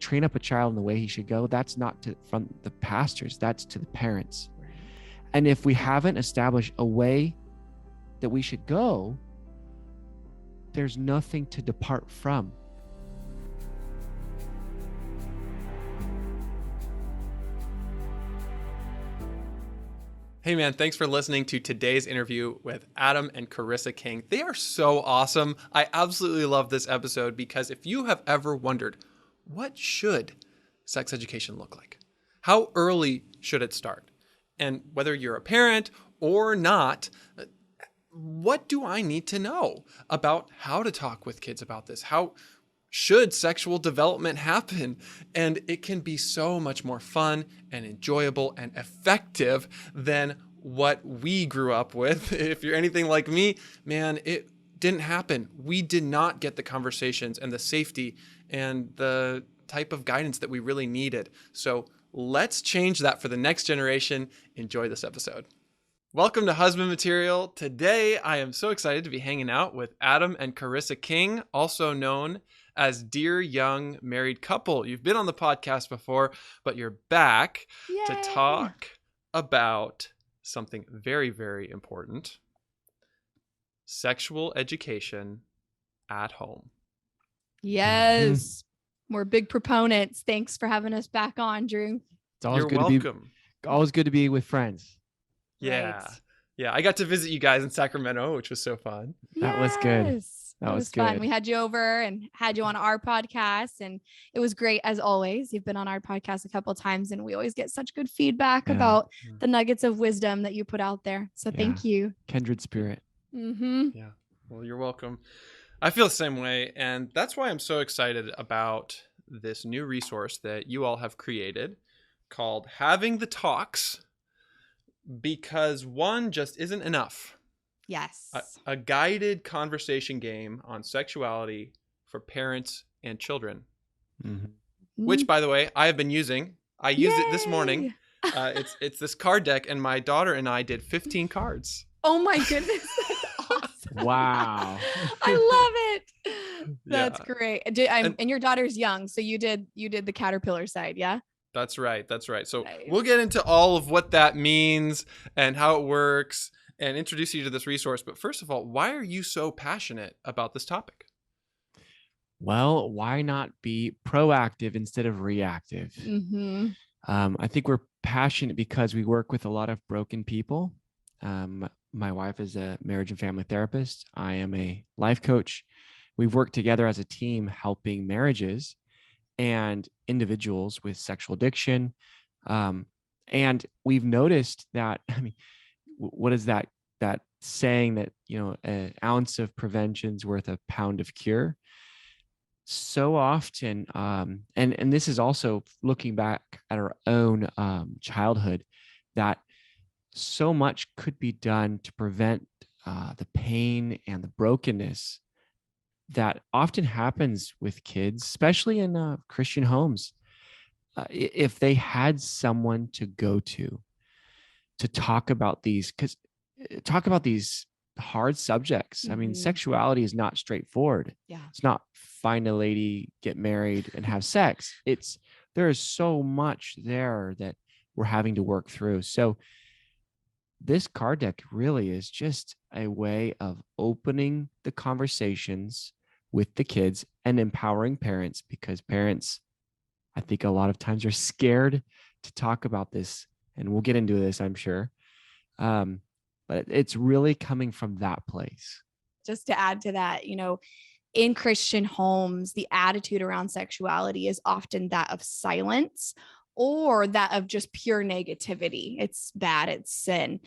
train up a child in the way he should go, that's not from the pastors, that's to the parents. And if we haven't established a way that we should go, there's nothing to depart from. Hey man, thanks for listening to today's interview with Adam and Karissa King. They are so awesome. I absolutely love this episode because if you have ever wondered, what should sex education look like? How early should it start? And whether you're a parent or not, what do I need to know about how to talk with kids about this? How should sexual development happen? And it can be so much more fun and enjoyable and effective than what we grew up with. If you're anything like me, man, it didn't happen. We did not get the conversations and the safety and the type of guidance that we really needed. So let's change that for the next generation. Enjoy this episode. Welcome to Husband Material. Today, I am so excited to be hanging out with Adam and Karissa King, also known as Dear Young Married Couple. You've been on the podcast before, but you're back to talk about something very, very important: sexual education at home. Yes. We're big proponents. Thanks for having us back on, Drew. It's always You're good welcome. Always good to be with friends. Yeah. Right. Yeah. I got to visit you guys in Sacramento, which was so fun. That was good. That was fun. good. We had you over and had you on our podcast, and it was great as always. You've been on our podcast a couple of times, and we always get such good feedback about the nuggets of wisdom that you put out there. So thank you. Kindred spirit. Mm-hmm. Yeah. Well, you're welcome. I feel the same way. And that's why I'm so excited about this new resource that you all have created called Having the Talks, because one just isn't enough. Yes. A guided conversation game on sexuality for parents and children, which, by the way, I have been using. I used it this morning. It's this card deck, and my daughter and I did 15 cards. Oh my goodness. That's awesome. Wow. I love it. That's great. And your daughter's young, so you did the caterpillar side, yeah? That's right. So nice. We'll get into all of what that means and how it works and introduce you to this resource. But first of all, why are you so passionate about this topic? Well, why not be proactive instead of reactive? I think we're passionate because we work with a lot of broken people. My wife is a marriage and family therapist. I am a life coach. We've worked together as a team helping marriages and individuals with sexual addiction. And we've noticed that, what is that saying that, an ounce of prevention's worth a pound of cure? So often, and this is also looking back at our own childhood, that so much could be done to prevent the pain and the brokenness that often happens with kids, especially in Christian homes. If they had someone to go to talk about these hard subjects. I mean, sexuality is not straightforward. Yeah. It's not find a lady, get married, and have sex. There is so much there that we're having to work through. So this card deck really is just a way of opening the conversations with the kids and empowering parents, because parents, I think, a lot of times are scared to talk about this, and we'll get into this, I'm sure. But it's really coming from that place. Just to add to that, in Christian homes, the attitude around sexuality is often that of silence or that of just pure negativity. It's bad, it's sin.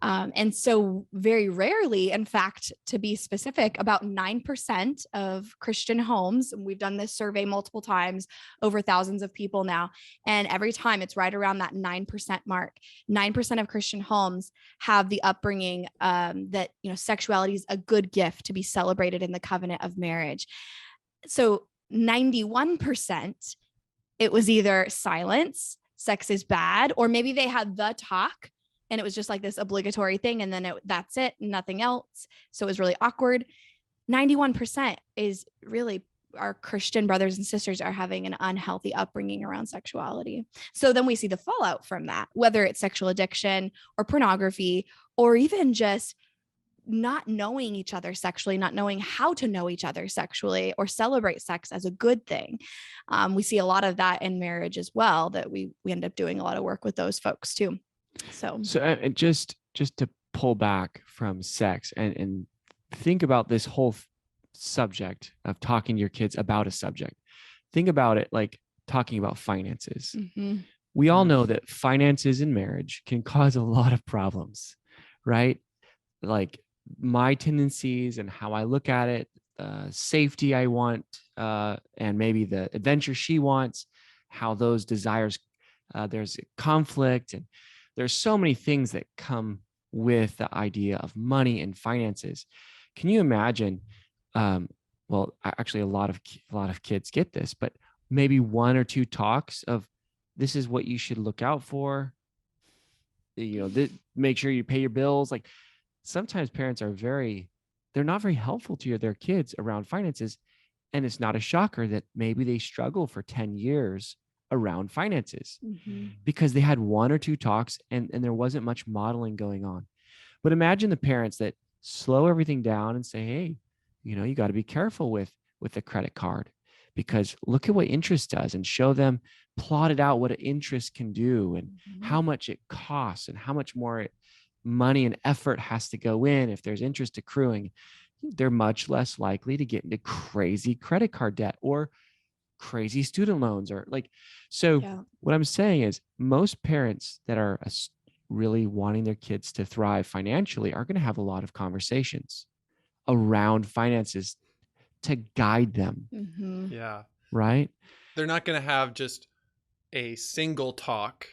And so very rarely, in fact, to be specific, about 9% of Christian homes, and we've done this survey multiple times, over thousands of people now, and every time it's right around that 9% mark. 9% of Christian homes have the upbringing that, sexuality is a good gift to be celebrated in the covenant of marriage. So 91%, it was either silence, sex is bad, or maybe they had the talk and it was just like this obligatory thing. And then that's it, nothing else. So it was really awkward. 91% is really our Christian brothers and sisters are having an unhealthy upbringing around sexuality. So then we see the fallout from that, whether it's sexual addiction or pornography, or even just not knowing each other sexually, not knowing how to know each other sexually or celebrate sex as a good thing. We see a lot of that in marriage as well, that we end up doing a lot of work with those folks too. So and just to pull back from sex and think about this whole subject of talking to your kids about a subject. Think about it like talking about finances. mm-hmm. We all know that finances in marriage can cause a lot of problems, right? Like my tendencies and how I look at it, safety I want, and maybe the adventure she wants, how those desires, there's conflict, and there's so many things that come with the idea of money and finances. Can you imagine? Well, actually, a lot of kids get this, but maybe 1 or 2 talks of this is what you should look out for. Make sure you pay your bills. Like sometimes parents they're not very helpful to their kids around finances. And it's not a shocker that maybe they struggle for 10 years around finances because they had 1 or 2 talks and there wasn't much modeling going on. But imagine the parents that slow everything down and say, hey, you got to be careful with the credit card because look at what interest does, and show them, plot it out what an interest can do and how much it costs and how much more money and effort has to go in. If there's interest accruing, they're much less likely to get into crazy credit card debt or crazy student loans What I'm saying is most parents that are really wanting their kids to thrive financially are going to have a lot of conversations around finances to guide them. Yeah. Right? They're not going to have just a single talk.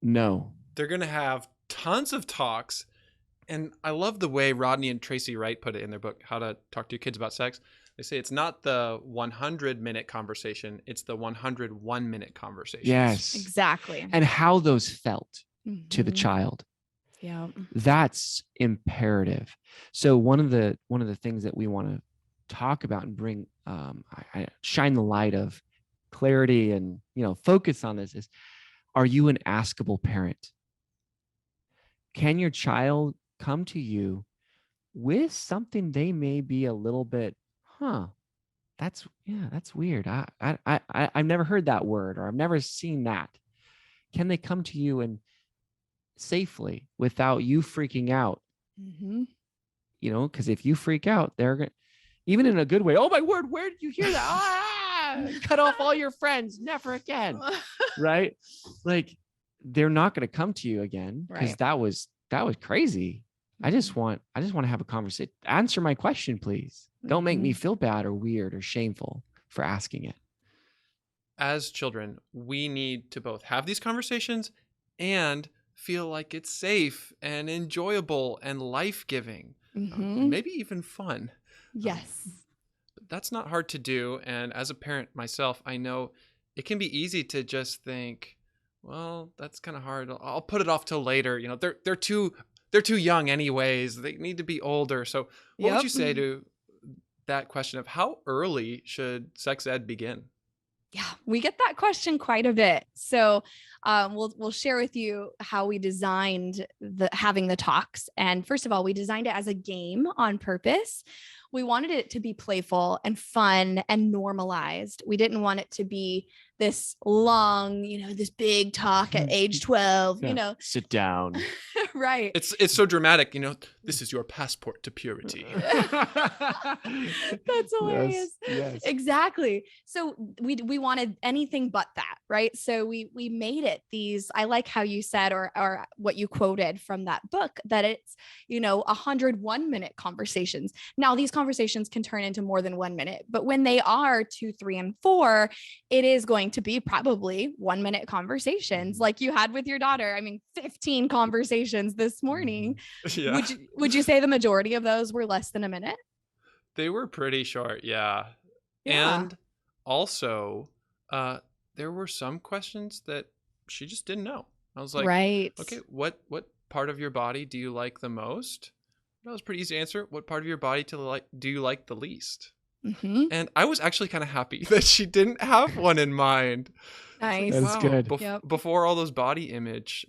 No. They're going to have tons of talks. And I love the way Rodney and Tracy Wright put it in their book, How to Talk to Your Kids About Sex. They say it's not the 100-minute conversation, it's the 101-minute conversation. Yes. Exactly. And how those felt to the child. Yeah. That's imperative. So one of the things that we want to talk about and bring I shine the light of clarity and focus on this is, are you an askable parent? Can your child come to you with something they may be a little bit, that's weird. I've never heard that word, or I've never seen that. Can they come to you and safely without you freaking out? Because if you freak out, they're going to, even in a good way, oh my word, where did you hear that? Cut off all your friends, never again. Right? Like they're not going to come to you again because that was crazy. I just want to have a conversation. Answer my question, please. Don't make me feel bad or weird or shameful for asking it. As children, we need to both have these conversations and feel like it's safe and enjoyable and life-giving, maybe even fun. Yes. But that's not hard to do. And as a parent myself, I know it can be easy to just think, well, that's kind of hard. I'll put it off till later. They're too young anyways. They need to be older. So what would you say to that question of how early should sex ed begin? Yeah, we get that question quite a bit. So we'll share with you how we designed having the talks. And first of all, we designed it as a game on purpose. We wanted it to be playful and fun and normalized. We didn't want it to be this long, this big talk at age 12, Sit down. Right. It's so dramatic, this is your passport to purity. That's hilarious. Yes. Exactly. So we wanted anything but that, right? So we made it these, I like how you said, or what you quoted from that book, that it's, 101-minute conversations. Now these conversations can turn into more than 1 minute, but when they are 2, 3, and 4, it is going to be probably 1-minute conversations like you had with your daughter. 15 conversations this morning. Yeah. Would you say the majority of those were less than a minute? They were pretty short. Yeah. And also, there were some questions that she just didn't know. I was like, right. Okay, what part of your body do you like the most? That was pretty easy to answer. What part of your body do you like the least? Mm-hmm. And I was actually kind of happy that she didn't have one in mind. Nice. That's good. Before all those body image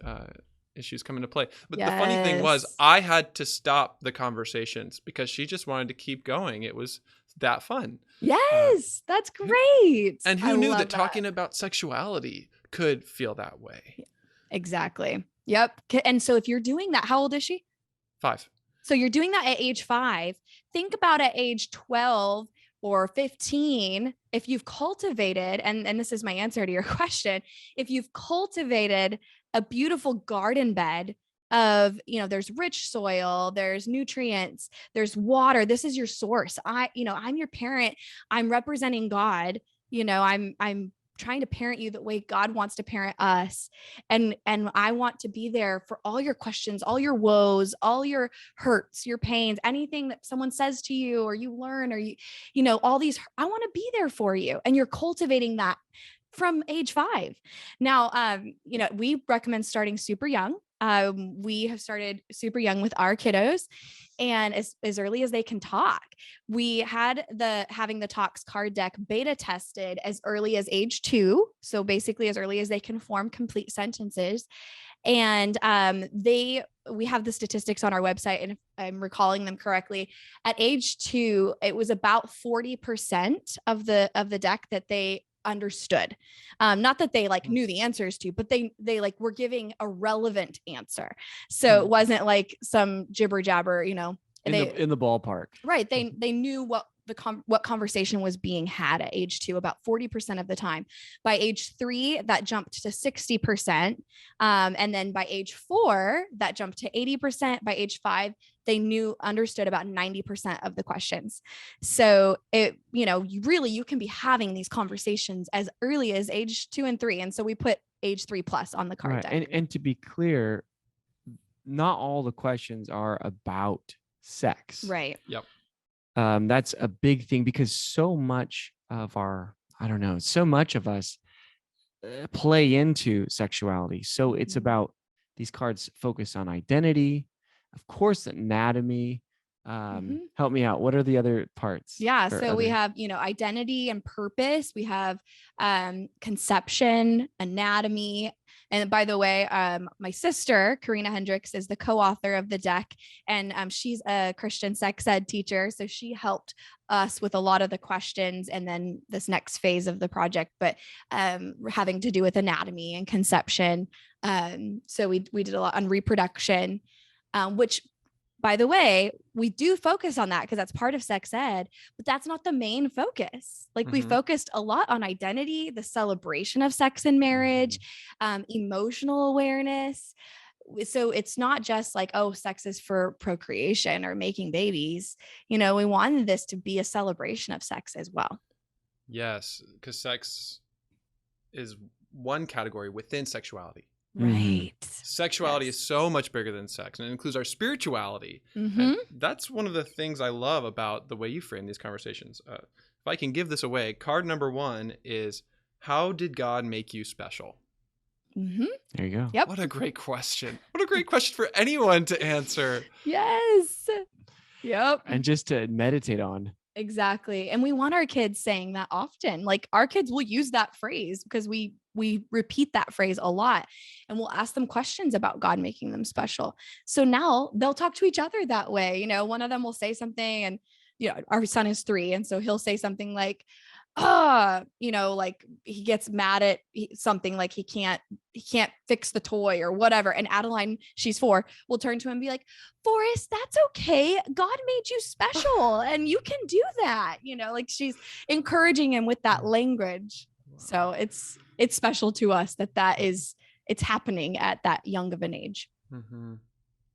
issues come into play. But the funny thing Yes. was, I had to stop the conversations because she just wanted to keep going. It was that fun. Yes, that's great. And who I knew love that talking about sexuality could feel that way? Exactly. Yep. And so if you're doing that, how old is she? 5. So you're doing that at age 5. Think about at age 12 or 15, if you've cultivated, and this is my answer to your question, if you've cultivated a beautiful garden bed of, there's rich soil, there's nutrients, there's water. This is your source. I'm your parent. I'm representing God. I'm trying to parent you the way God wants to parent us. And I want to be there for all your questions, all your woes, all your hurts, your pains, anything that someone says to you or you learn, or all these, I want to be there for you. And you're cultivating that from age 5. Now, we recommend starting super young. We have started super young with our kiddos, and as early as they can talk. We had having the Talks card deck beta tested as early as age 2. So basically as early as they can form complete sentences. And we have the statistics on our website, and if I'm recalling them correctly, at age 2, it was about 40% of the deck that they understood. Not that they knew the answers to, but they were giving a relevant answer. So it wasn't like some jibber jabber, in the ballpark. Right. They knew what what conversation was being had at age 2 about 40% of the time. By age 3, that jumped to 60%. And then by age 4, that jumped to 80%. By age 5, they understood about 90% of the questions. So you can be having these conversations as early as age 2 and 3. And so we put age 3+ on the card deck. And to be clear, not all the questions are about sex. Right. Yep. That's a big thing, because so much of us play into sexuality. So it's about, these cards focus on identity, of course, anatomy. Help me out. What are the other parts? Yeah. So we have, identity and purpose. We have conception, anatomy. And by the way, my sister, Karina Hendricks, is the co-author of the deck. And she's a Christian sex ed teacher. So she helped us with a lot of the questions and then this next phase of the project, but having to do with anatomy and conception. So we did a lot on reproduction, which, by the way, we do focus on that because that's part of sex ed, but that's not the main focus. We focused a lot on identity, the celebration of sex and marriage, emotional awareness. So it's not just sex is for procreation or making babies. We wanted this to be a celebration of sex as well. Yes, because sex is one category within sexuality. Right. Sexuality is so much bigger than sex, and it includes our spirituality. And that's one of the things I love about the way you frame these conversations. If I can give this away, card number 1 is, how did God make you special? There you go. Yep. What a great question. What a great question for anyone to answer. Yes. Yep. And just to meditate on. Exactly. And we want our kids saying that often. Our kids will use that phrase because we repeat that phrase a lot, and we'll ask them questions about God making them special. So now they'll talk to each other that way. One of them will say something, and our son is 3. And so he'll say something like, he gets mad at something, he can't fix the toy or whatever. And Adeline, she's 4, will turn to him and be like, Forrest, that's okay. God made you special and you can do that. She's encouraging him with that language. So it's special to us it's happening at that young of an age.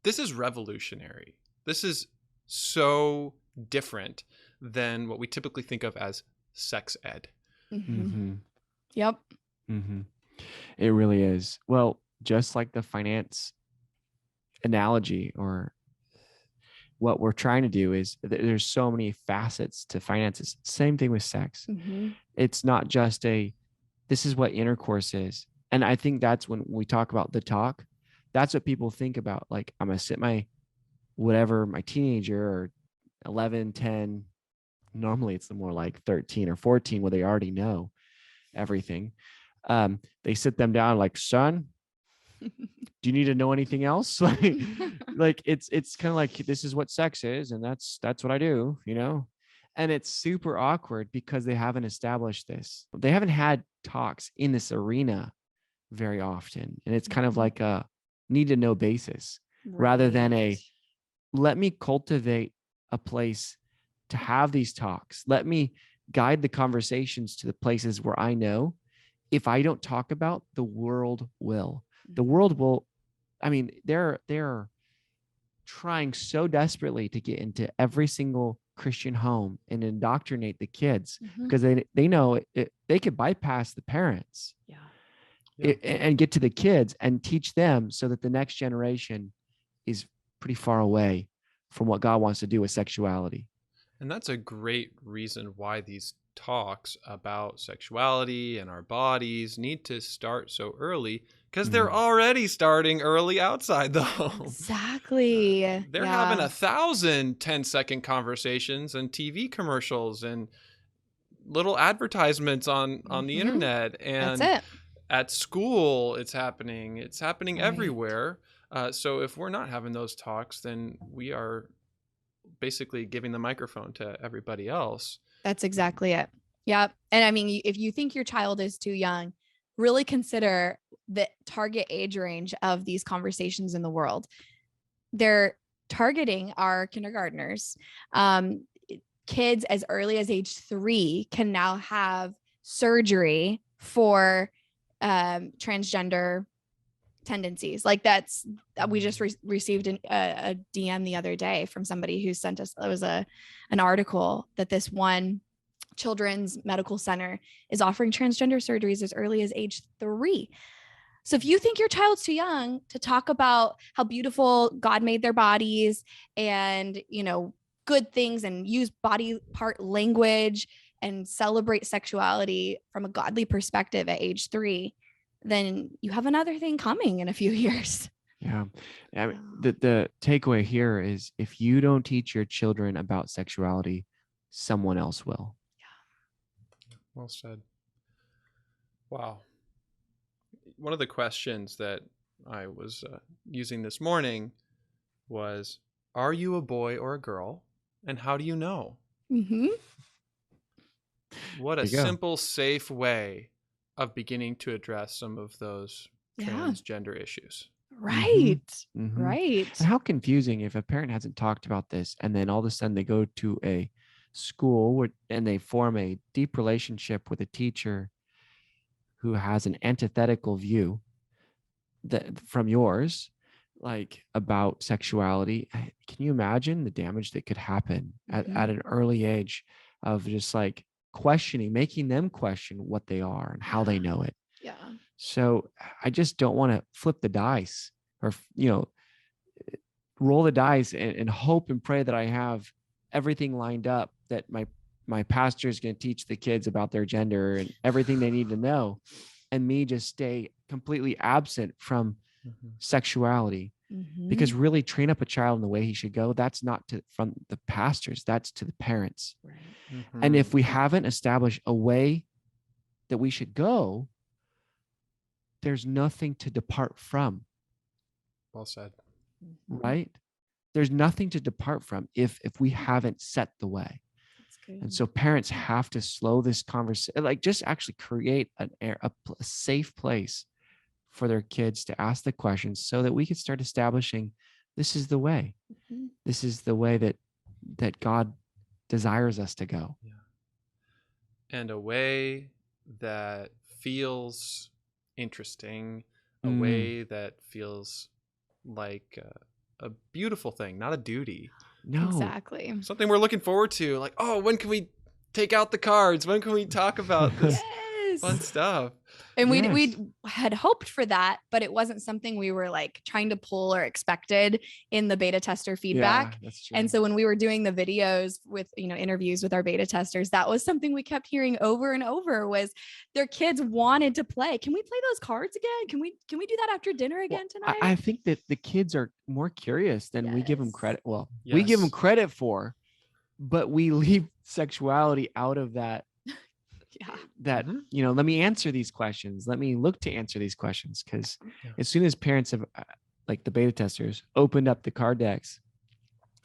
This is revolutionary. This is so different than what we typically think of as sex ed. Yep. It really is. Well, just like the finance analogy, or what we're trying to do, is there's so many facets to finances. Same thing with sex. It's not just this is what intercourse is. And I think that's when we talk about the talk, that's what people think about. I'm going to sit my teenager, or 11, 10, normally it's more like 13 or 14 where they already know everything. They sit them down like, son, do you need to know anything else? like it's kind of like, this is what sex is, and that's what I do, you know? And it's super awkward because they haven't established this. They haven't had talks in this arena very often. And it's kind of like a need to know basis rather than a let me cultivate a place to have these talks. Let me guide the conversations to the places where I know if I don't talk about, the world will. The world will, I mean, they're trying so desperately to get into every single Christian home and indoctrinate the kids because they know they could bypass the parents and get to the kids and teach them so that the next generation is pretty far away from what God wants to do with sexuality. And that's a great reason why these talks about sexuality and our bodies need to start so early, because they're already starting early outside the home. Exactly. They're having 1,000 10-second conversations and TV commercials and little advertisements on the internet. And that's it. At school, it's happening. It's happening everywhere. So if we're not having those talks, then we are basically giving the microphone to everybody else. That's exactly it. Yep. And I mean, if you think your child is too young, really consider the target age range of these conversations in the world. They're targeting our kindergartners. Kids as early as age 3 can now have surgery for transgender tendencies. Like we just received a DM the other day from somebody who sent us, it was an article that this one children's medical center is offering transgender surgeries as early as age 3. So if you think your child's too young to talk about how beautiful God made their bodies and, you know, good things and use body part language and celebrate sexuality from a godly perspective at age 3, then you have another thing coming in a few years. Yeah. I mean, the takeaway here is if you don't teach your children about sexuality, someone else will. Yeah. Well said. Wow. One of the questions that I was using this morning was, are you a boy or a girl? And how do you know? What a simple, safe way of beginning to address some of those transgender issues. Right. Right. And how confusing if a parent hasn't talked about this and then all of a sudden they go to a school and they form a deep relationship with a teacher who has an antithetical view from yours, like about sexuality. Can you imagine the damage that could happen at an early age of just like questioning, making them question what they are and how they know it? Yeah. So I just don't want to flip the dice or, you know, roll the dice and hope and pray that I have everything lined up, that my pastor is going to teach the kids about their gender and everything they need to know, and me just stay completely absent from sexuality. Because really train up a child in the way he should go, that's not from the pastors, that's to the parents. Right. And if we haven't established a way that we should go, there's nothing to depart from. Well said. Right? There's nothing to depart from if we haven't set the way. And so parents have to slow this conversation, like just actually create a safe place for their kids to ask the questions so that we can start establishing this is the way. This is the way that God desires us to go. Yeah. And a way that feels interesting, a way that feels like a beautiful thing, not a duty. No. Exactly. Something we're looking forward to. Like, oh, when can we take out the cards? When can we talk about this fun stuff? And we had hoped for that, but it wasn't something we were like trying to pull or expected in the beta tester feedback. Yeah, that's true. And so when we were doing the videos with, you know, interviews with our beta testers, that was something we kept hearing over and over was their kids wanted to play. Can we play those cards again? Can we do that after dinner again tonight? I think that the kids are more curious than we give them credit. Well, we give them credit for, but we leave sexuality out of that. Yeah. That, let me answer these questions. Let me look to answer these questions. Because as soon as parents have, like the beta testers, opened up the card decks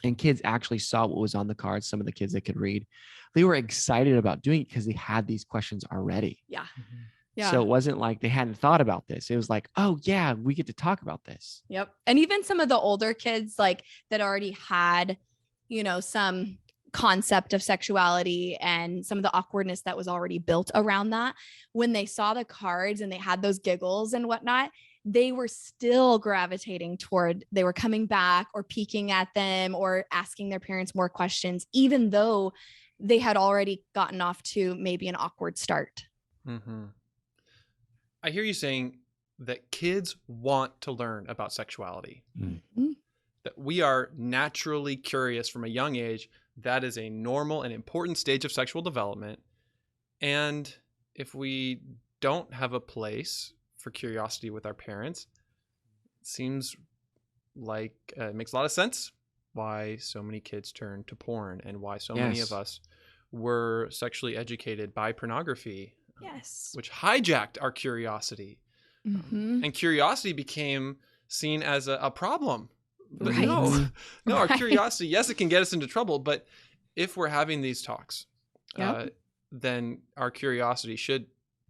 and kids actually saw what was on the cards, some of the kids that could read, they were excited about doing it because they had these questions already. Yeah. Yeah. So it wasn't like they hadn't thought about this. It was like, oh yeah, we get to talk about this. Yep. And even some of the older kids, like that already had, some concept of sexuality and some of the awkwardness that was already built around that, when they saw the cards and they had those giggles and whatnot, they were still gravitating toward, they were coming back or peeking at them or asking their parents more questions, even though they had already gotten off to maybe an awkward start. Mm-hmm. I hear you saying that kids want to learn about sexuality, that we are naturally curious from a young age. That is a normal and important stage of sexual development. And if we don't have a place for curiosity with our parents, it seems like it makes a lot of sense why so many kids turn to porn and why so many of us were sexually educated by pornography, which hijacked our curiosity. And curiosity became seen as a problem. But no, our curiosity, yes, it can get us into trouble. But if we're having these talks, then our curiosity should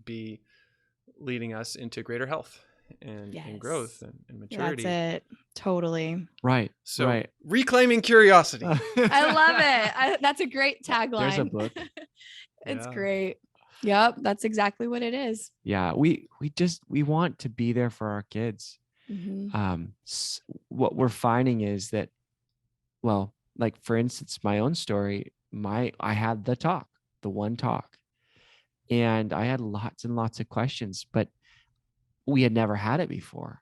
be leading us into greater health and growth and maturity. That's it. Totally. Right. So reclaiming curiosity. I love it. That's a great tagline. There's a book. It's great. Yep. That's exactly what it is. Yeah. We want to be there for our kids. What we're finding is that, well, like for instance, my own story, I had the one talk, and I had lots and lots of questions, but we had never had it before,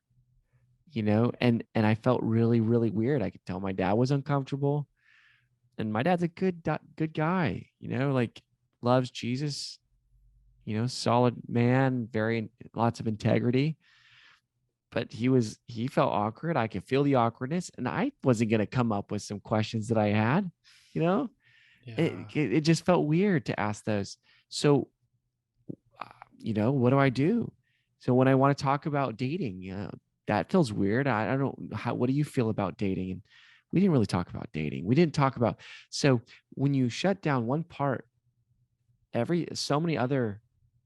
and I felt really, really weird. I could tell my dad was uncomfortable, and my dad's a good guy, like loves Jesus, solid man, lots of integrity. But he felt awkward. I could feel the awkwardness, and I wasn't going to come up with some questions that I had, it just felt weird to ask those. So, what do I do? So when I want to talk about dating, that feels weird. I don't know what do you feel about dating? And we didn't really talk about dating. We didn't talk about, so when you shut down one part, so many other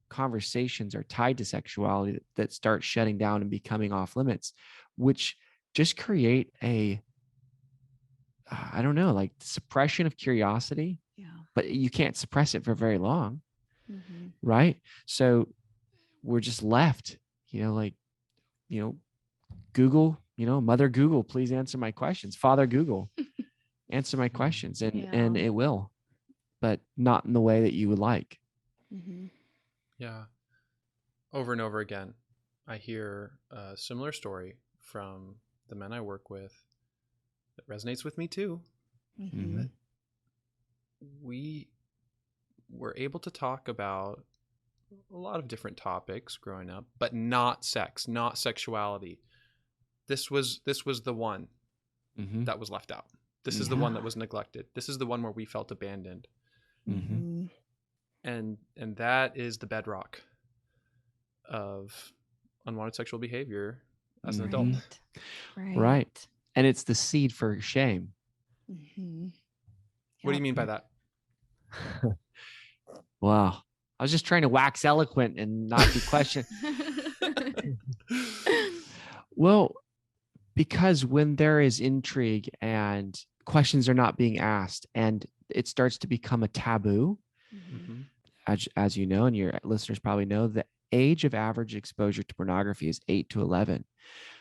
conversations are tied to sexuality that start shutting down and becoming off limits, which just create I don't know, like suppression of curiosity. But you can't suppress it for very long. Right? So we're just left, Google, Mother Google, please answer my questions. Father Google, answer my questions, and it will, but not in the way that you would like. Yeah. Over and over again, I hear a similar story from the men I work with that resonates with me too. We were able to talk about a lot of different topics growing up, but not sex, not sexuality. This was the one that was left out. This is the one that was neglected. This is the one where we felt abandoned. And that is the bedrock of unwanted sexual behavior as an adult. Right. And it's the seed for shame. What do you mean by that? Wow. I was just trying to wax eloquent and not be questioned. Well, because when there is intrigue and questions are not being asked and it starts to become a taboo, as you know, and your listeners probably know, the age of average exposure to pornography is 8 to 11.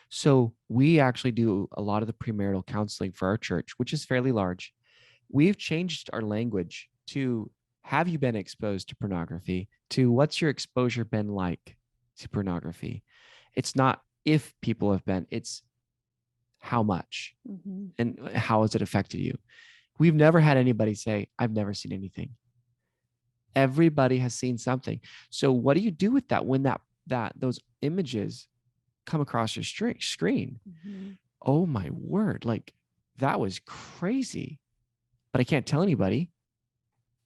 So we actually do a lot of the premarital counseling for our church, which is fairly large. We've changed our language to, have you been exposed to pornography, to what's your exposure been like to pornography? It's not if people have been, it's how much and how has it affected you? We've never had anybody say, I've never seen anything. Everybody has seen something. So what do you do with that when those images come across your screen? Oh my word, like that was crazy. but I can't tell anybody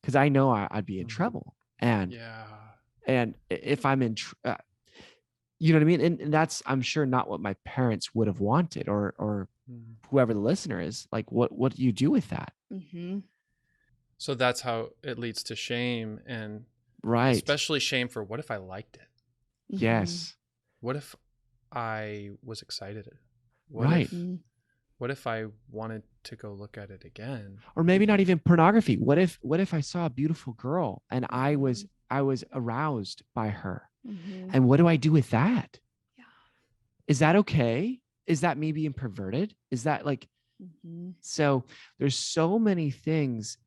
because I know I'd be in trouble. And if I'm in, you know what I mean? And that's, I'm sure, not what my parents would have wanted, or whoever the listener is. Like, what do you do with that? Mm-hmm. So that's how it leads to shame, and Right. especially shame for what if I liked it? Yes. What if I was excited? Right. What if I wanted to go look at it again? Or maybe not even pornography. What if I saw a beautiful girl and I was aroused by her? And what do I do with that? Yeah. Is that okay? Is that me being perverted? Is that like, so there's so many things,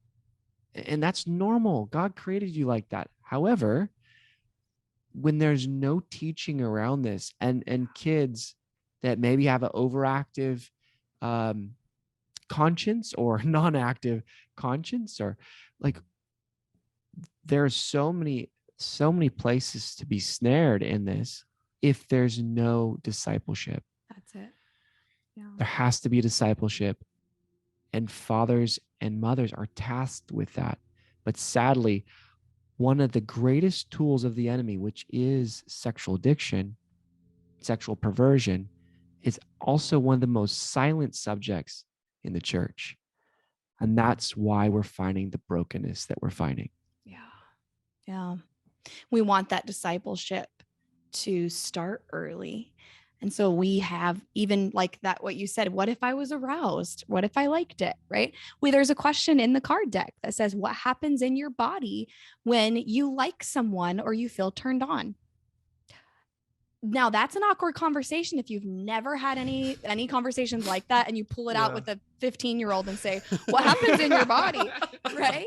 and that's normal. God created you like that. However, when there's no teaching around this, and kids that maybe have an overactive conscience or non-active conscience, or like, there's so many places to be snared in this if there's no discipleship. That's it. Yeah. There has to be discipleship, and fathers and mothers are tasked with that. But sadly, one of the greatest tools of the enemy, which is sexual addiction, sexual perversion, is also one of the most silent subjects in the church. And that's why we're finding the brokenness that we're finding. Yeah. Yeah. We want that discipleship to start early. And so we have, even like that, what you said, what if I was aroused? What if I liked it? Right? There's a question in the card deck that says, what happens in your body when you like someone or you feel turned on? Now that's an awkward conversation if you've never had any conversations like that, and you pull it out with a 15-year-old and say, what happens in your body? Right?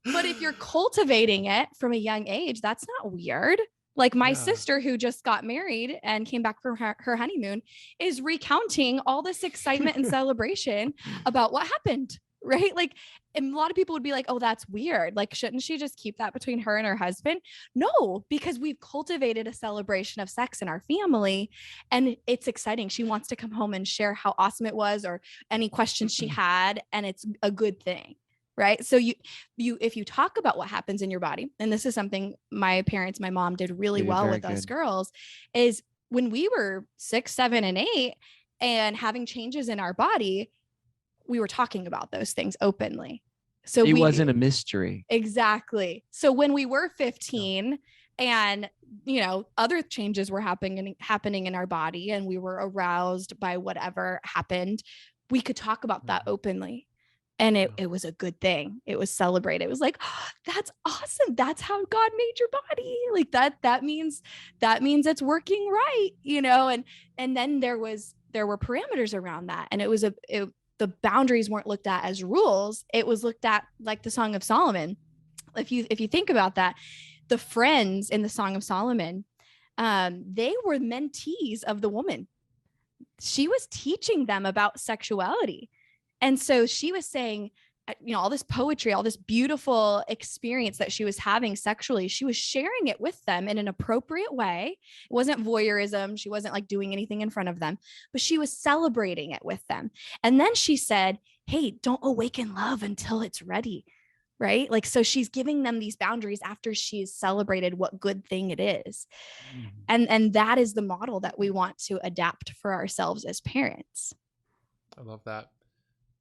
But if you're cultivating it from a young age, that's not weird. Like my sister, who just got married and came back from her honeymoon, is recounting all this excitement and celebration about what happened, right? Like, and a lot of people would be like, oh, that's weird. Like, shouldn't she just keep that between her and her husband? No, because we've cultivated a celebration of sex in our family, and it's exciting. She wants to come home and share how awesome it was, or any questions she had, and it's a good thing. Right. So if you talk about what happens in your body, and this is something my mom did really well with us girls, is when we were 6, 7, and 8 and having changes in our body, we were talking about those things openly. So it wasn't a mystery. Exactly. So when we were 15 and, other changes were happening in our body, and we were aroused by whatever happened, we could talk about that openly. And it was a good thing. It was celebrated. It was like, oh, that's awesome. That's how God made your body. Like that means it's working right, and then there were parameters around that. And the boundaries weren't looked at as rules. It was looked at like the Song of Solomon. If you think about that, the friends in the Song of Solomon, they were mentees of the woman. She was teaching them about sexuality. And so she was saying, all this poetry, all this beautiful experience that she was having sexually, she was sharing it with them in an appropriate way. It wasn't voyeurism. She wasn't like doing anything in front of them, but she was celebrating it with them. And then she said, hey, don't awaken love until it's ready. Right? Like, so she's giving them these boundaries after she's celebrated what good thing it is. And that is the model that we want to adapt for ourselves as parents. I love that.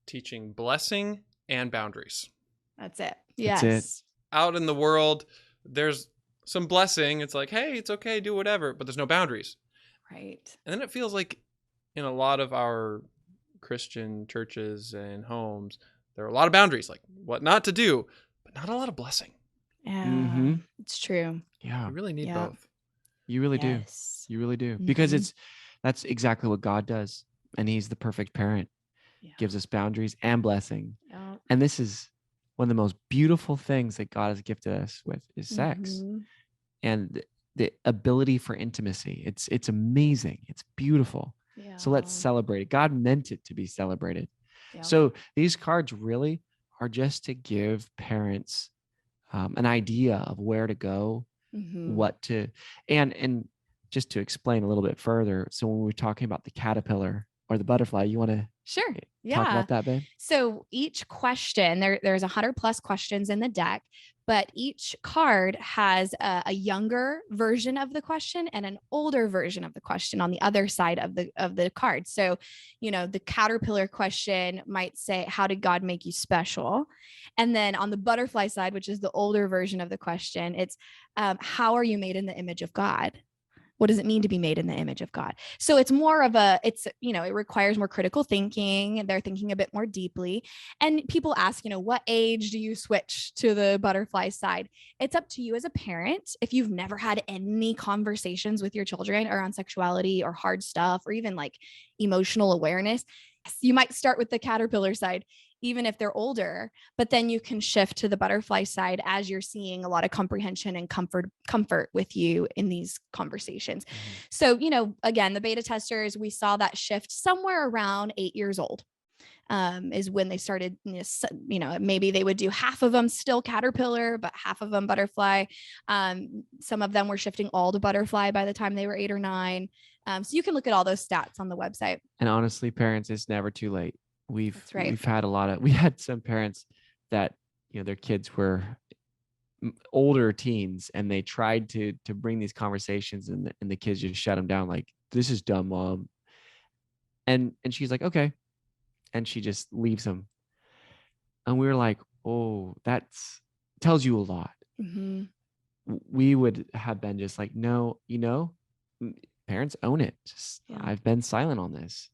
Teaching blessing and boundaries. That's it. Yes. That's it. Out in the world, there's some blessing. It's like, hey, it's okay, do whatever, but there's no boundaries. Right. And then it feels like in a lot of our Christian churches and homes, there are a lot of boundaries, like what not to do, but not a lot of blessing. Yeah, It's true. Yeah. You really need both. You really do. You really do. Because that's exactly what God does. And he's the perfect parent. Gives us boundaries and blessing. And this is one of the most beautiful things that God has gifted us with is sex. And the ability for intimacy. It's amazing. It's beautiful. So let's celebrate it. God meant it to be celebrated. So these cards really are just to give parents an idea of where to go, what to, and just to explain a little bit further. So when we're talking about the caterpillar or the butterfly, you want to Sure. Talk Yeah. about that, babe. So each question, there's 100+ questions in the deck, but each card has a younger version of the question and an older version of the question on the other side of the card. So, the caterpillar question might say, how did God make you special? And then on the butterfly side, which is the older version of the question, it's how are you made in the image of God? What does it mean to be made in the image of God? So it's more of it requires more critical thinking. They're thinking a bit more deeply. And people ask, what age do you switch to the butterfly side? It's up to you as a parent. If you've never had any conversations with your children around sexuality or hard stuff, or even like emotional awareness, you might start with the caterpillar side, even if they're older, but then you can shift to the butterfly side as you're seeing a lot of comprehension and comfort with you in these conversations. So, again, the beta testers, we saw that shift somewhere around 8 years old. Is when they started, maybe they would do half of them still caterpillar, but half of them butterfly. Some of them were shifting all to butterfly by the time they were 8 or 9. So you can look at all those stats on the website. And honestly, parents, it's never too late. We had some parents that, their kids were older teens and they tried to bring these conversations and the kids just shut them down. Like, this is dumb, mom. And she's like, okay. And she just leaves them. And we were like, oh, that's tells you a lot. Mm-hmm. We would have been just like, no, parents own it. I've been silent on this,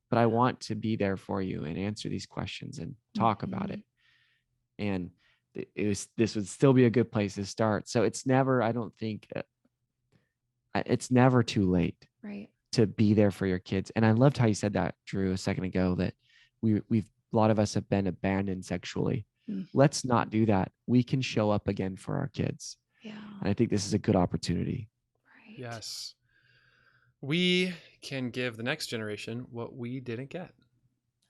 but I want to be there for you and answer these questions and talk about it. And this would still be a good place to start. So it's never, I don't think it's never too late, right, to be there for your kids. And I loved how you said that, Drew, a second ago, that we've a lot of us have been abandoned sexually. Let's not do that. We can show up again for our kids. Yeah. And I think this is a good opportunity. Right. Yes. We can give the next generation what we didn't get.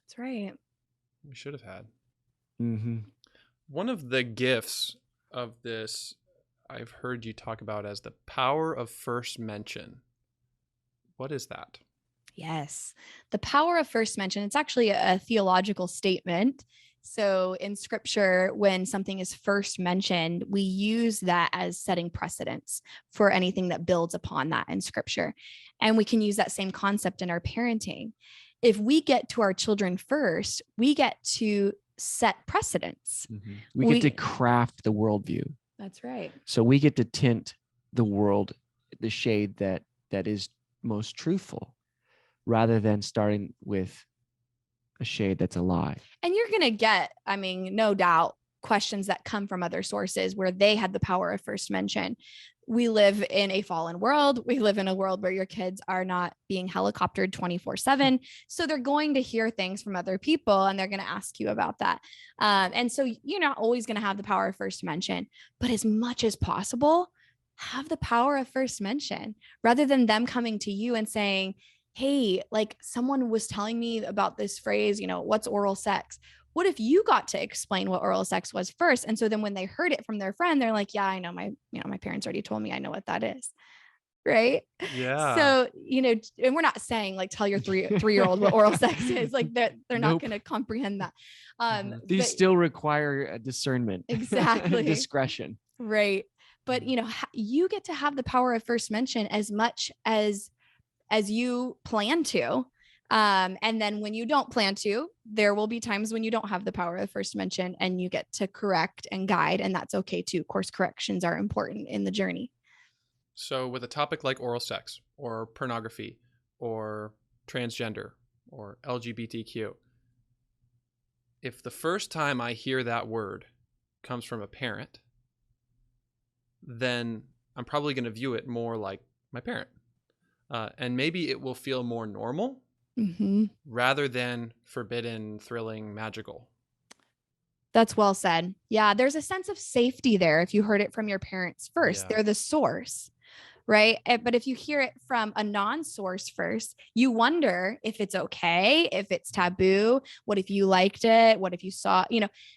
That's right. We should have had. Mm-hmm. One of the gifts of this, I've heard you talk about as the power of first mention. What is that? Yes. The power of first mention. It's actually a theological statement. So in scripture, when something is first mentioned, we use that as setting precedents for anything that builds upon that in scripture. And we can use that same concept in our parenting. If we get to our children first, we get to set precedents. Mm-hmm. We get to craft the worldview. That's right. So we get to tint the world, the shade that is most truthful, rather than starting with a shade that's a lie. And you're going to get, no doubt, questions that come from other sources where they had the power of first mention. We live in a fallen world. We live in a world where your kids are not being helicoptered 24/7. So they're going to hear things from other people and they're going to ask you about that. And so you're not always going to have the power of first mention, but as much as possible, have the power of first mention rather than them coming to you and saying, hey, like someone was telling me about this phrase, what's oral sex? What if you got to explain what oral sex was first? And so then when they heard it from their friend, they're like, yeah, I know my parents already told me, I know what that is. Right. Yeah. So, and we're not saying like, tell your three-year-old what oral sex is. Like they're not going to comprehend that. These still require a discernment. Exactly. Discretion. Right. But, you get to have the power of first mention as much as you plan to. And then when you don't plan to, there will be times when you don't have the power of first mention and you get to correct and guide. And that's okay too. Course corrections are important in the journey. So with a topic like oral sex or pornography or transgender or LGBTQ, if the first time I hear that word comes from a parent, then I'm probably going to view it more like my parent. And maybe it will feel more normal rather than forbidden, thrilling, magical. That's well said. Yeah, there's a sense of safety there if you heard it from your parents first. Yeah. They're the source, right? But if you hear it from a non-source first, you wonder if it's okay, if it's taboo. What if you liked it? What if you saw,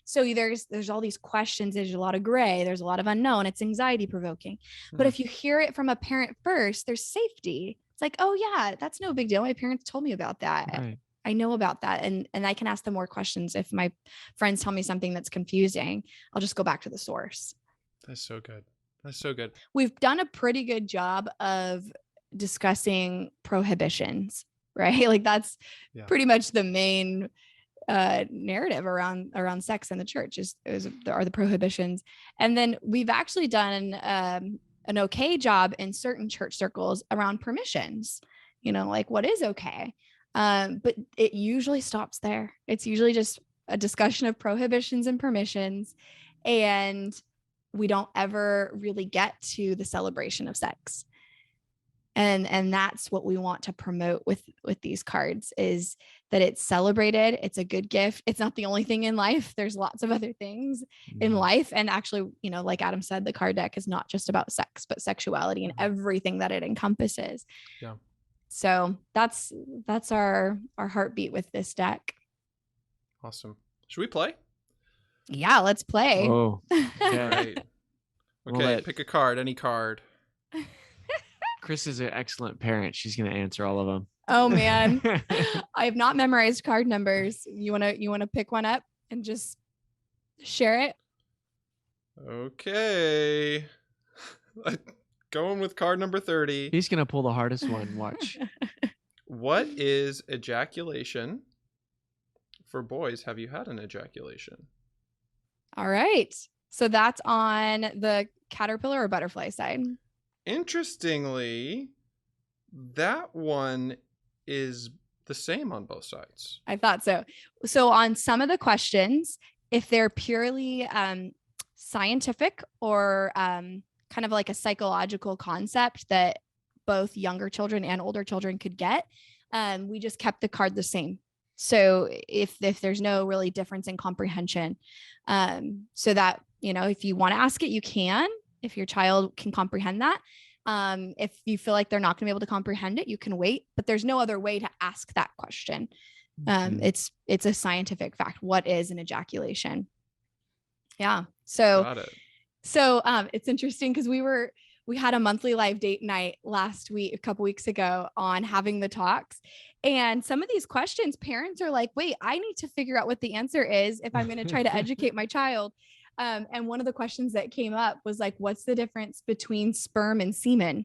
so there's all these questions. There's a lot of gray. There's a lot of unknown. It's anxiety provoking. But if you hear it from a parent first, there's safety. It's like, oh yeah, that's no big deal. My parents told me about that. Right. I know about that. And I can ask them more questions. If my friends tell me something that's confusing, I'll just go back to the source. That's so good. That's so good. We've done a pretty good job of discussing prohibitions, right? Like that's pretty much the main narrative around sex in the church are the prohibitions. And then we've actually done an okay job in certain church circles around permissions, like what is okay. But it usually stops there. It's usually just a discussion of prohibitions and permissions, and we don't ever really get to the celebration of sex. And that's what we want to promote with these cards, is that it's celebrated. It's a good gift. It's not the only thing in life. There's lots of other things in life. And actually, like Adam said, the card deck is not just about sex, but sexuality and everything that it encompasses. Yeah. So that's our heartbeat with this deck. Awesome. Should we play? Yeah, let's play. Oh, All right. Okay, pick a card, any card. Chris is an excellent parent. She's going to answer all of them. Oh man. I have not memorized card numbers. You want to pick one up and just share it? Okay. Going with card number 30. He's going to pull the hardest one. Watch. What is ejaculation? For boys, have you had an ejaculation? All right. So that's on the caterpillar or butterfly side. Interestingly, that one is the same on both sides. I thought so. So on some of the questions, if they're purely scientific or kind of like a psychological concept that both younger children and older children could get, we just kept the card the same. So if there's no really difference in comprehension, so that, if you want to ask it, you can, if your child can comprehend that. If you feel like they're not going to be able to comprehend it, you can wait, but there's no other way to ask that question. It's a scientific fact. What is an ejaculation? Yeah. So it's interesting because we had a monthly live date night a couple weeks ago on having the talks. And some of these questions, parents are like, wait, I need to figure out what the answer is if I'm going to try to educate my child. And one of the questions that came up was like, what's the difference between sperm and semen?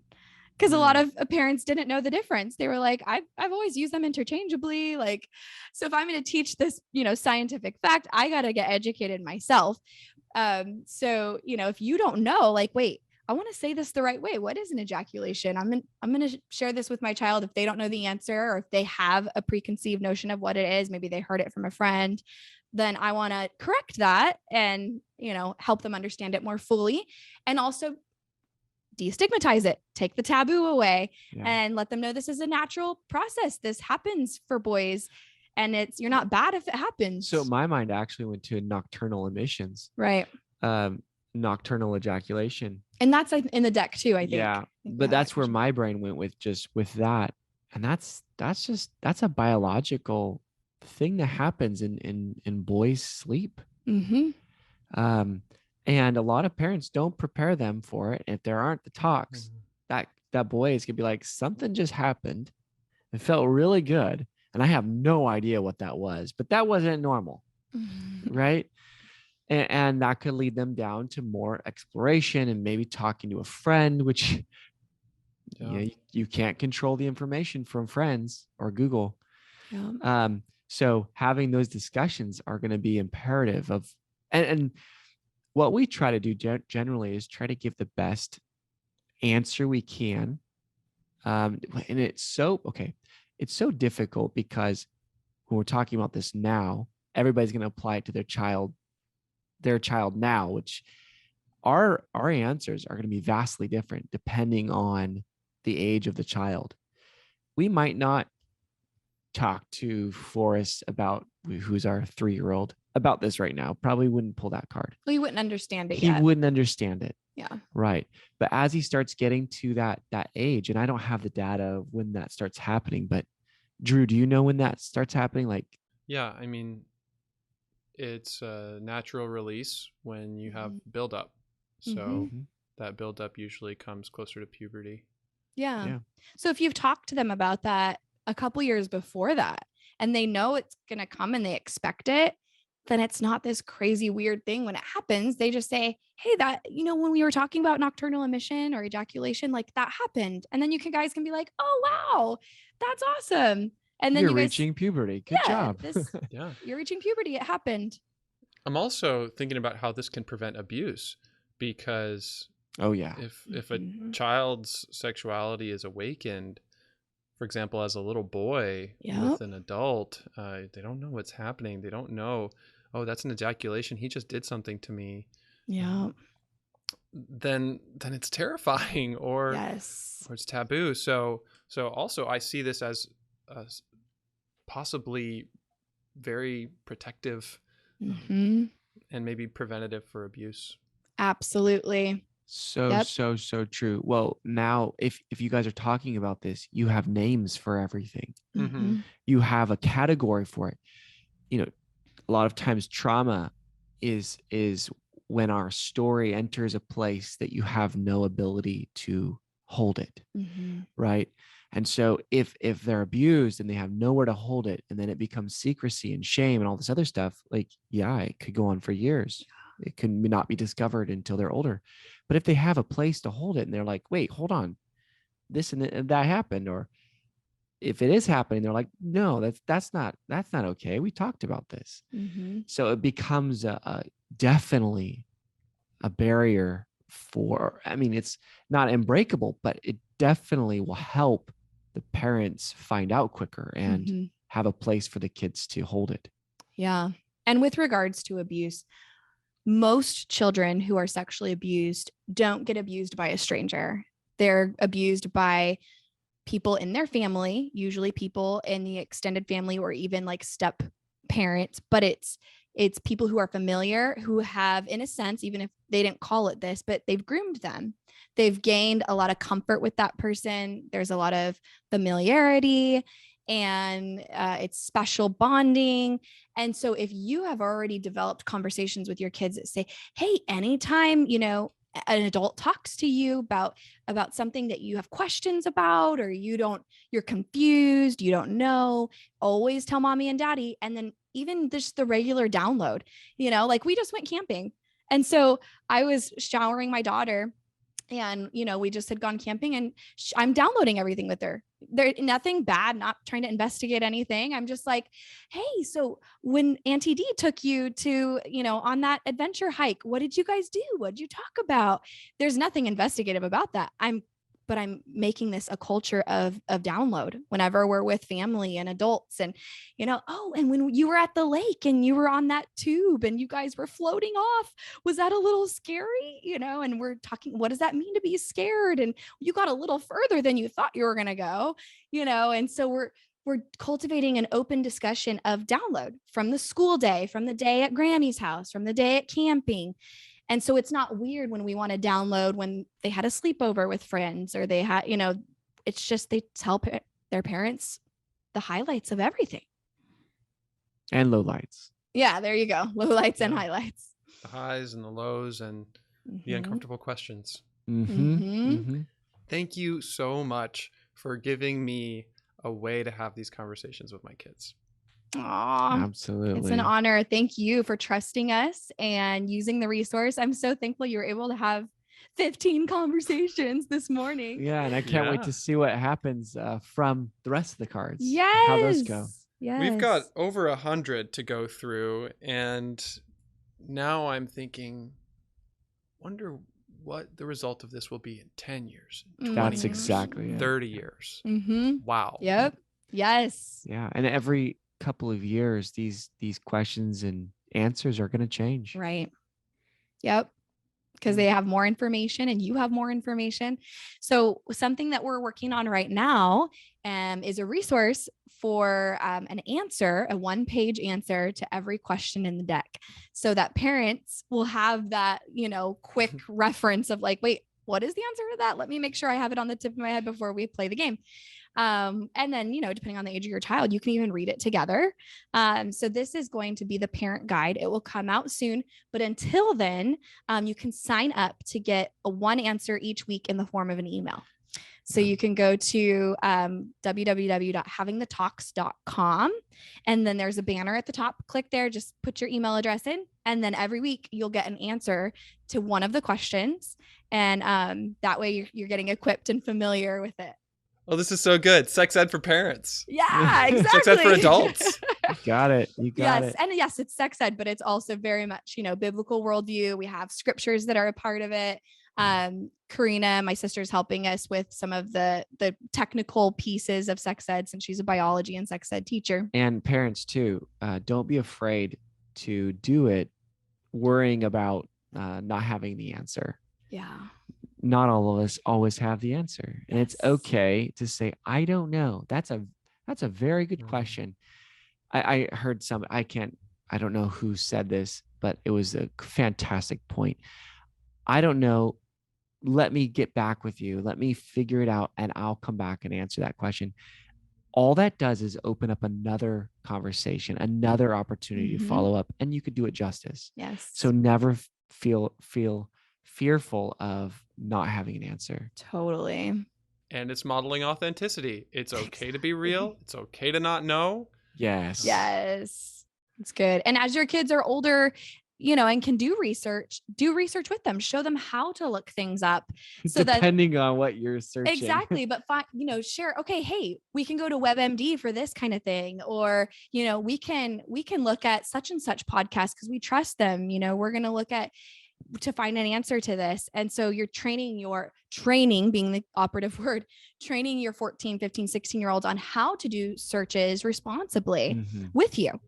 Because a lot of parents didn't know the difference. They were like, I've always used them interchangeably. Like, so if I'm going to teach this, scientific fact, I got to get educated myself. So, if you don't know, like, wait, I want to say this the right way. What is an ejaculation? I'm going to share this with my child if they don't know the answer, or if they have a preconceived notion of what it is. Maybe they heard it from a friend. Then I want to correct that and, help them understand it more fully, and also destigmatize it, take the taboo away, and let them know this is a natural process. This happens for boys, and you're not bad if it happens. So my mind actually went to nocturnal emissions. Right. Nocturnal ejaculation. And that's in the deck too, I think. Yeah. But that's where my brain went with that. And that's a biological thing that happens in boys' sleep. Mm-hmm. And a lot of parents don't prepare them for it. If there aren't the talks, that boy is gonna be like, something just happened. It felt really good. And I have no idea what that was, but that wasn't normal. Right. And that could lead them down to more exploration and maybe talking to a friend, which you can't control the information from friends or Google. Yeah. So having those discussions are going to be imperative and what we try to do generally is try to give the best answer we can. And it's so difficult because when we're talking about this now, everybody's going to apply it to their child now, which our answers are going to be vastly different depending on the age of the child. We might not talk to Forrest about, who's our 3-year-old, about this right now. Probably wouldn't pull that card. Well, he wouldn't understand it yet. He wouldn't understand it. Yeah. Right. But as he starts getting to that age, and I don't have the data of when that starts happening, but Drew, do you know when that starts happening? Like, yeah, I mean, it's a natural release when you have buildup. So that buildup usually comes closer to puberty. Yeah. So if you've talked to them about that a couple years before that, and they know it's going to come and they expect it, then it's not this crazy weird thing when it happens. They just say, hey, that, when we were talking about nocturnal emission or ejaculation, like that happened. And then guys can be like, oh, wow, that's awesome. And then you're you guys, reaching puberty. Good job. Yeah. You're reaching puberty. It happened. I'm also thinking about how this can prevent abuse, because Oh yeah. if a child's sexuality is awakened, for example, as a little boy with an adult, they don't know what's happening. They don't know, oh, that's an ejaculation. He just did something to me. Yeah. Then it's terrifying, or it's taboo. So also I see this as possibly very protective and maybe preventative for abuse. Absolutely. So true. Well, now if you guys are talking about this, you have names for everything. You have a category for it. A lot of times trauma is when our story enters a place that you have no ability to hold it. Right. And so if they're abused and they have nowhere to hold it, and then it becomes secrecy and shame and all this other stuff, like, it could go on for years. It could not be discovered until they're older. But if they have a place to hold it and they're like, wait, hold on, this and that happened, or if it is happening, they're like, no, that's not okay. We talked about this. So it becomes definitely a barrier for, it's not unbreakable, but it definitely will help the parents find out quicker and have a place for the kids to hold it. Yeah. And with regards to abuse, most children who are sexually abused don't get abused by a stranger. They're abused by people in their family, usually people in the extended family, or even like step parents, but it's people who are familiar, who have, in a sense, even if they didn't call it this, but they've groomed them. They've gained a lot of comfort with that person. There's a lot of familiarity, and it's special bonding. And so if you have already developed conversations with your kids that say, hey, anytime, an adult talks to you about something that you have questions about, or you're confused, you don't know, always tell mommy and daddy. And then even just the regular download, like we just went camping. And so I was showering my daughter, and, we just had gone camping, and I'm downloading everything with her. There's nothing bad, not trying to investigate anything. I'm just like, hey, so when Auntie D took you to, on that adventure hike, what did you guys do? What did you talk about? There's nothing investigative about that. But I'm making this a culture of download whenever we're with family and adults. And, and when you were at the lake and you were on that tube and you guys were floating off, was that a little scary? And we're talking, what does that mean to be scared? And you got a little further than you thought you were going to go, and so we're cultivating an open discussion of download from the school day, from the day at Grammy's house, from the day at camping. And so it's not weird when we want to download when they had a sleepover with friends, or they had, it's just they tell their parents the highlights of everything. And lowlights. Yeah, there you go. Lowlights and highlights. The highs and the lows and the uncomfortable questions. Thank you so much for giving me a way to have these conversations with my kids. Aww, absolutely. It's an honor. Thank you for trusting us and using the resource. I'm so thankful you were able to have 15 conversations this morning. Yeah. And I can't wait to see what happens from the rest of the cards. Yes. How those go. Yes. We've got over 100 to go through. And now I'm thinking, wonder what the result of this will be in 10 years, 20 That's years, exactly it. 30 years. Wow. Yep. Yes. Yeah. And every couple of years, these questions and answers are going to change. Right. Yep. Because they have more information and you have more information. So something that we're working on right now is a resource for an answer, a 1-page answer to every question in the deck, so that parents will have that, quick reference of like, wait, what is the answer to that? Let me make sure I have it on the tip of my head before we play the game. And then, depending on the age of your child, you can even read it together. So this is going to be the parent guide. It will come out soon, but until then, you can sign up to get one answer each week in the form of an email. So you can go to www.havingthetalks.com, and then there's a banner at the top. Click there, just put your email address in, and then every week you'll get an answer to one of the questions. And that way you're getting equipped and familiar with it. Oh, this is so good. Sex ed for parents. Yeah, exactly. Sex ed for adults. You got it. You got it. And yes, it's sex ed, but it's also very much, biblical worldview. We have scriptures that are a part of it. Karina, my sister's helping us with some of the technical pieces of sex ed, since she's a biology and sex ed teacher. And parents too, don't be afraid to do it, worrying about not having the answer. Yeah. Not all of us always have the answer, and it's okay to say, I don't know. That's a very good question. I heard I don't know who said this, but it was a fantastic point. I don't know. Let me get back with you. Let me figure it out, and I'll come back and answer that question. All that does is open up another conversation, another opportunity to follow up, and you could do it justice. Yes. So never feel fearful of not having an answer. Totally. And it's modeling authenticity. It's okay to be real. It's okay to not know. Yes. It's good. And as your kids are older, and can do research with them, show them how to look things up. So depending on what you're searching. Exactly. But share, okay, hey, we can go to WebMD for this kind of thing. Or, we can look at such and such podcast because we trust them. We're going to look at to find an answer to this. And so you're training being the operative word, training your 14, 15, 16-year-olds on how to do searches responsibly with you.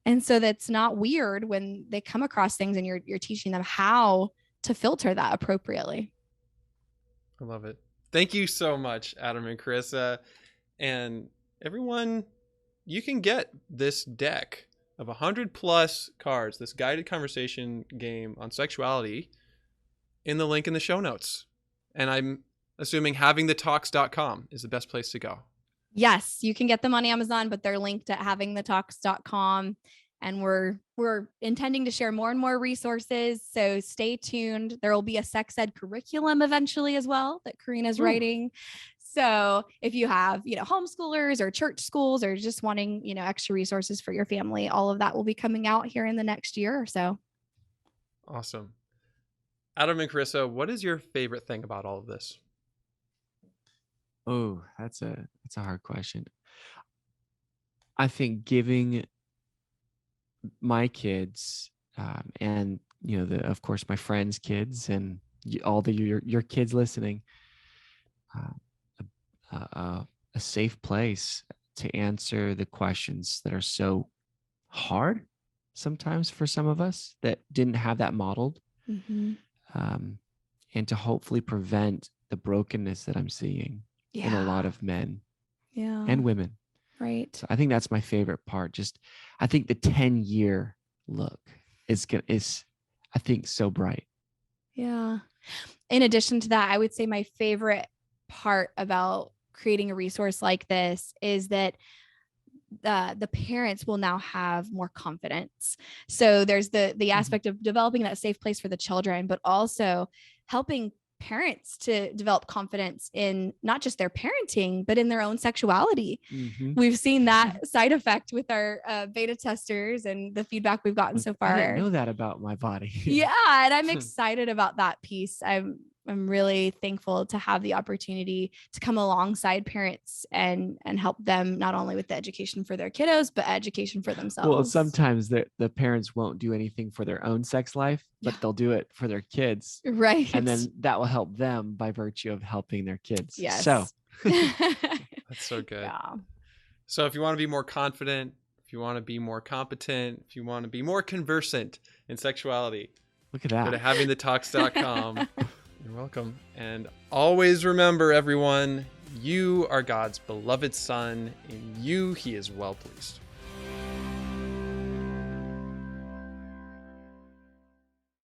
And so that's not weird when they come across things and you're teaching them how to filter that appropriately. I love it. Thank you so much, Adam and Karissa. And everyone, you can get this deck of 100+ cards, this guided conversation game on sexuality, in the link in the show notes. And I'm assuming havingthetalks.com is the best place to go. Yes, you can get them on Amazon, but they're linked at havingthetalks.com. And we're intending to share more and more resources. So stay tuned. There will be a sex ed curriculum eventually as well that Karina's writing. So if you have, homeschoolers or church schools or just wanting, extra resources for your family, all of that will be coming out here in the next year or so. Awesome. Adam and Karissa, what is your favorite thing about all of this? Oh, that's a hard question. I think giving my kids and of course my friends' kids and all your kids listening a safe place to answer the questions that are so hard sometimes for some of us that didn't have that modeled, and to hopefully prevent the brokenness that I'm seeing in a lot of men and women. Right. So I think that's my favorite part. I think the 10-year look is I think so bright. Yeah. In addition to that, I would say my favorite part about creating a resource like this is that the parents will now have more confidence. So there's the aspect of developing that safe place for the children, but also helping parents to develop confidence in not just their parenting, but in their own sexuality. We've seen that side effect with our beta testers and the feedback we've gotten so far. I didn't know that about my body. Yeah. And I'm excited about that piece. I'm really thankful to have the opportunity to come alongside parents and help them not only with the education for their kiddos, but education for themselves. Well, sometimes the parents won't do anything for their own sex life, but they'll do it for their kids. Right. And then that will help them by virtue of helping their kids. Yes. So that's so good. Yeah. So if you want to be more confident, if you want to be more competent, if you want to be more conversant in sexuality, look at that. Go to havingthetalks.com. You're welcome. And always remember, everyone, you are God's beloved son. In you, he is well pleased.